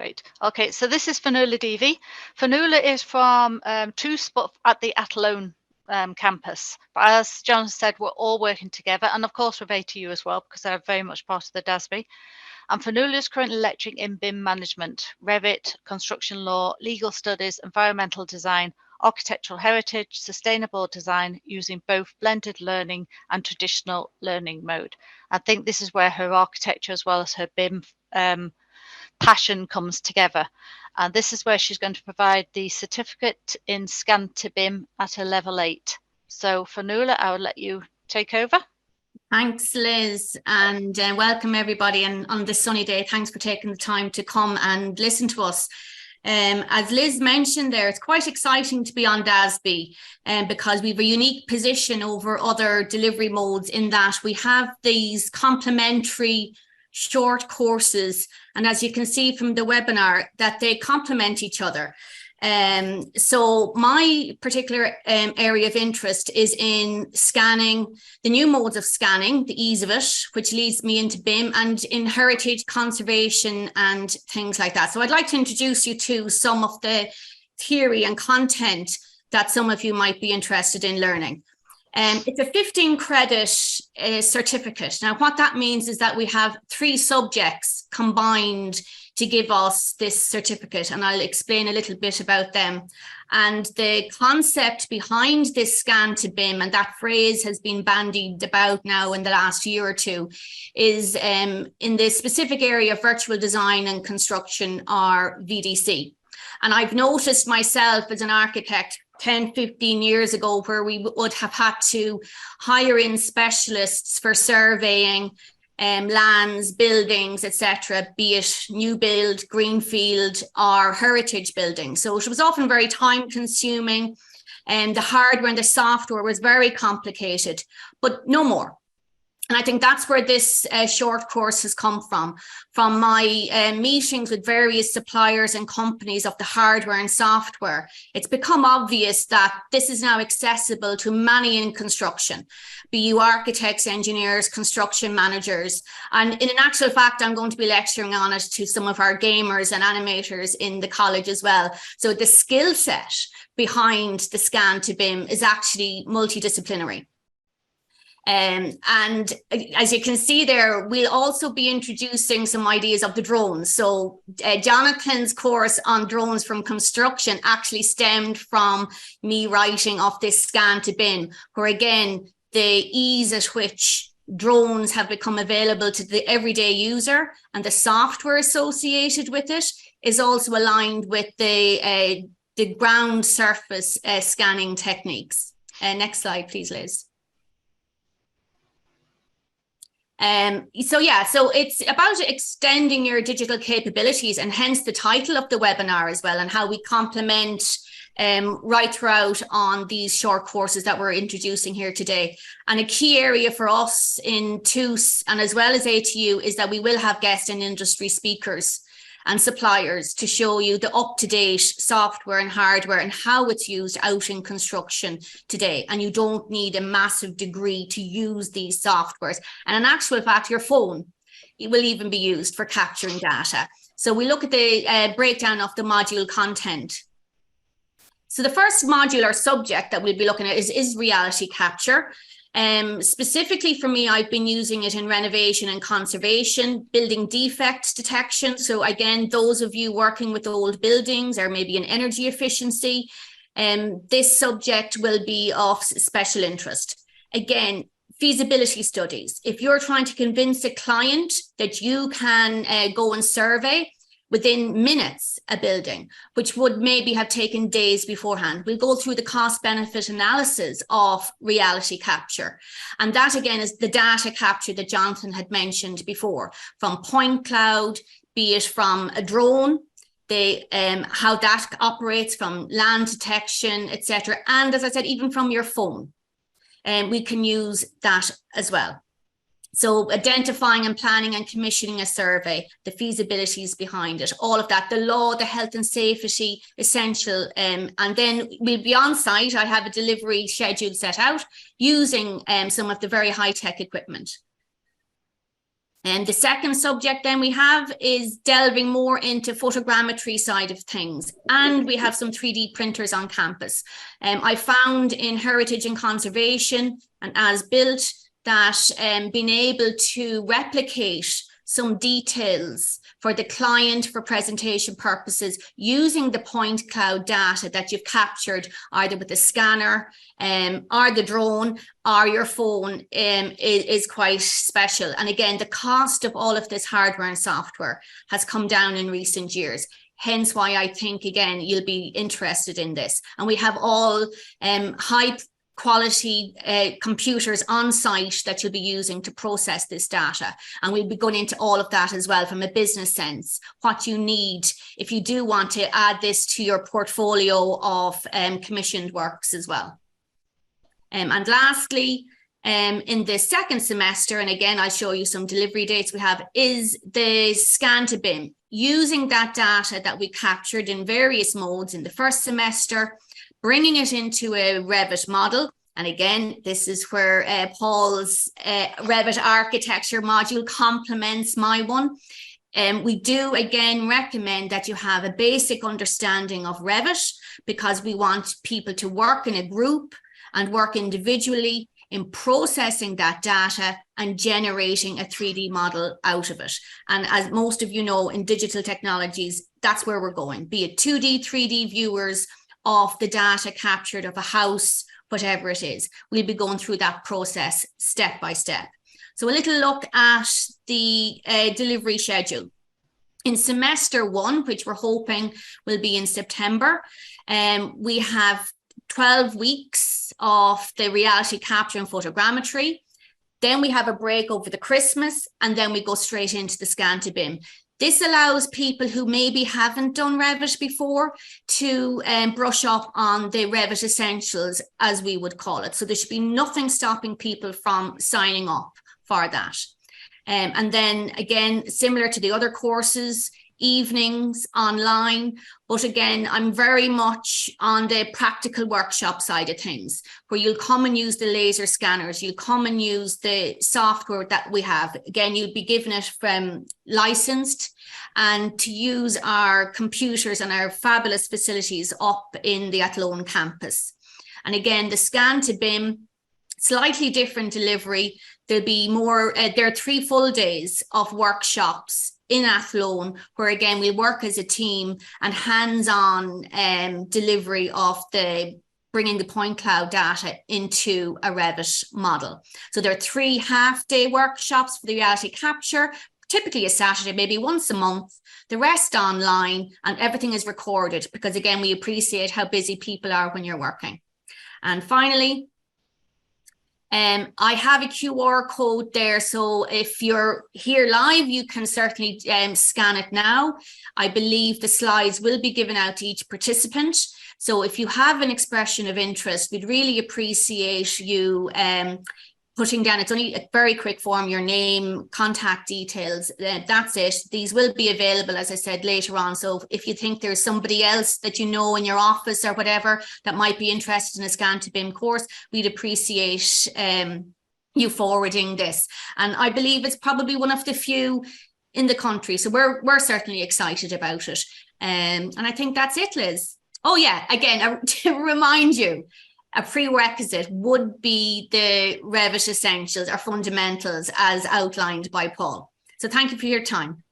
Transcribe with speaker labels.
Speaker 1: Great. Okay, so this is Finola Deavy. Finola is from two spots at the Athlone campus. But as John said, we're all working together, and of course with ATU as well, because they're very much part of the DASB. And Finola is currently lecturing in BIM management, Revit, construction law, legal studies, environmental design, architectural heritage, sustainable design, using both blended learning and traditional learning mode. I think this is where her architecture as well as her BIM passion comes together. And this is where she's going to provide the certificate in Scan to BIM at a level 8. So Finola, I will let you take over.
Speaker 2: Thanks, Liz, and welcome everybody. And on this sunny day, thanks for taking the time to come and listen to us. As Liz mentioned there, it's quite exciting to be on DASB because we have a unique position over other delivery modes in that we have these complementary short courses, and as you can see from the webinar, that they complement each other. So my particular area of interest is in scanning, the new modes of scanning, the ease of it, which leads me into BIM, and in heritage conservation and things like that. So I'd like to introduce you to some of the theory and content that some of you might be interested in learning. It's a 15 credit certificate. Now, what that means is that we have 3 subjects combined to give us this certificate, and I'll explain a little bit about them. And the concept behind this scan to BIM, and that phrase has been bandied about now in the last year or two, is in the specific area of virtual design and construction, or VDC. And I've noticed myself as an architect 10, 15 years ago, where we would have had to hire in specialists for surveying lands, buildings, etc., be it new build, greenfield, or heritage buildings. So it was often very time consuming, and the hardware and the software was very complicated, but no more. And I think that's where this short course has come from my meetings with various suppliers and companies of the hardware and software. It's become obvious that this is now accessible to many in construction, be you architects, engineers, construction managers. And in actual fact, I'm going to be lecturing on it to some of our gamers and animators in the college as well. So the skill set behind the scan to BIM is actually multidisciplinary. And as you can see there, we'll also be introducing some ideas of the drones. So Jonathan's course on drones from construction actually stemmed from me writing of this scan to BIM, where again, the ease at which drones have become available to the everyday user and the software associated with it is also aligned with the ground surface scanning techniques. Next slide, please, Liz. So it's about extending your digital capabilities, and hence the title of the webinar as well, and how we complement right throughout on these short courses that we're introducing here today. And a key area for us in TUS and as well as ATU is that we will have guest and industry speakers and suppliers to show you the up-to-date software and hardware and how it's used out in construction today. And you don't need a massive degree to use these softwares. And in actual fact, your phone, it will even be used for capturing data. So we look at the breakdown of the module content. So the first module or subject that we'll be looking at is reality capture. Specifically for me, I've been using it in renovation and conservation, building defect detection. So again, those of you working with old buildings or maybe in energy efficiency, this subject will be of special interest. Again, feasibility studies. If you're trying to convince a client that you can go and survey within minutes a building, which would maybe have taken days beforehand, we'll go through the cost benefit analysis of reality capture. And that again is the data capture that Jonathan had mentioned before, from point cloud, be it from a drone, how that operates, from land detection, etc. And as I said, even from your phone, we can use that as well. So identifying and planning and commissioning a survey, the feasibilities behind it, all of that, the law, the health and safety, essential. And then we'll be on site. I have a delivery schedule set out using some of the very high-tech equipment. And the second subject then we have is delving more into photogrammetry side of things. And we have some 3D printers on campus. I found in heritage and conservation and as built that being able to replicate some details for the client for presentation purposes using the point cloud data that you've captured either with the scanner or the drone or your phone is quite special. And again, the cost of all of this hardware and software has come down in recent years. Hence why I think, again, you'll be interested in this. And we have all high quality computers on site that you'll be using to process this data. And we'll be going into all of that as well from a business sense, what you need if you do want to add this to your portfolio of commissioned works as well. And lastly, in the second semester, and again, I'll show you some delivery dates we have, is the scan to BIM, using that data that we captured in various modes in the first semester, bringing it into a Revit model. And again, this is where Paul's Revit architecture module complements my one. We do again recommend that you have a basic understanding of Revit because we want people to work in a group and work individually in processing that data and generating a 3D model out of it. And as most of you know, in digital technologies, that's where we're going, be it 2D, 3D viewers of the data captured of a house, whatever it is. We'll be going through that process step by step. So a little look at the delivery schedule. In semester one, which we're hoping will be in September, we have 12 weeks of the reality capture and photogrammetry. Then we have a break over the Christmas, and then we go straight into the scan to BIM. This allows people who maybe haven't done Revit before to brush up on the Revit essentials, as we would call it. So there should be nothing stopping people from signing up for that. And then again, similar to the other courses, evenings online, but again, I'm very much on the practical workshop side of things, where you'll come and use the laser scanners, you'll come and use the software that we have. Again, you'll be given it from licensed and to use our computers and our fabulous facilities up in the Athlone campus. And again, the scan to BIM, slightly different delivery. There'll be more, there are 3 full days of workshops in Athlone, where again, we'll work as a team and hands-on delivery of bringing the point cloud data into a Revit model. So there are 3 half-day workshops for the reality capture, typically a Saturday, maybe once a month, the rest online, and everything is recorded because again, we appreciate how busy people are when you're working. And finally, I have a QR code there, so if you're here live, you can certainly scan it now. I believe the slides will be given out to each participant. So if you have an expression of interest, we'd really appreciate you putting down, it's only a very quick form, your name, contact details, that's it. These will be available, as I said, later on. So if you think there's somebody else that you know in your office or whatever that might be interested in a scan to BIM course, we'd appreciate you forwarding this. And I believe it's probably one of the few in the country. So we're certainly excited about it. And I think that's it, Liz. Oh yeah, again, to remind you, a prerequisite would be the Revit essentials or fundamentals as outlined by Paul. So thank you for your time.